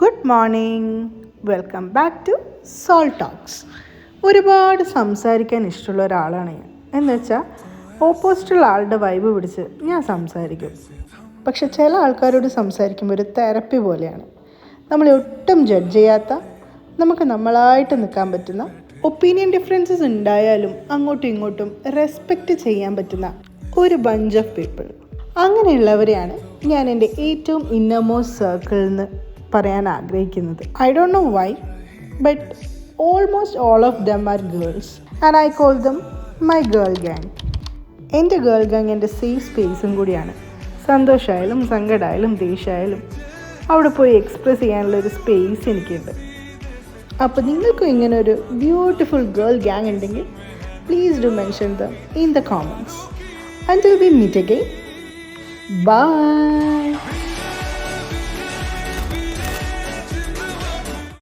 Good morning. Welcome back to Soul Talks. ഒരുപാട് സംസാരിക്കാൻ ഇഷ്ടമുള്ള ഒരാളാണ് ഞാൻ. എന്ന് വെച്ചാൽ ഓപ്പോസിറ്റുള്ള ആളുടെ വൈബ് പിടിച്ച് ഞാൻ സംസാരിക്കും. പക്ഷെ ചില ആൾക്കാരോട് സംസാരിക്കുമ്പോൾ ഒരു തെറപ്പി പോലെയാണ്. നമ്മളെ ഒട്ടും ജഡ്ജ് ചെയ്യാത്ത, നമുക്ക് നമ്മളായിട്ട് നിൽക്കാൻ പറ്റുന്ന, ഒപ്പീനിയൻ ഡിഫറൻസസ് ഉണ്ടായാലും അങ്ങോട്ടും ഇങ്ങോട്ടും റെസ്പെക്റ്റ് ചെയ്യാൻ പറ്റുന്ന ഒരു ബഞ്ച് ഓഫ് പീപ്പിൾ. അങ്ങനെയുള്ളവരെയാണ് ഞാൻ എൻ്റെ ഏറ്റവും ഇന്നർമോസ്റ്റ് സർക്കിളിൽ നിന്ന് പറയാൻ ആഗ്രഹിക്കുന്നത്. I don't know why, but almost all of them are girls and I call them my girl gang. എൻ്റെ ഗേൾ ഗാങ് എൻ്റെ സേഫ് സ്പേസും കൂടിയാണ്. സന്തോഷമായാലും സങ്കടമായാലും ദേഷ്യമായാലും അവിടെ പോയി എക്സ്പ്രസ് ചെയ്യാനുള്ളൊരു സ്പേസ് എനിക്കുണ്ട്. അപ്പോൾ നിങ്ങൾക്കും ഇങ്ങനെ ഒരു ബ്യൂട്ടിഫുൾ ഗേൾ ഗാങ് ഉണ്ടെങ്കിൽ please do mention them in the comments. Until we meet again, bye.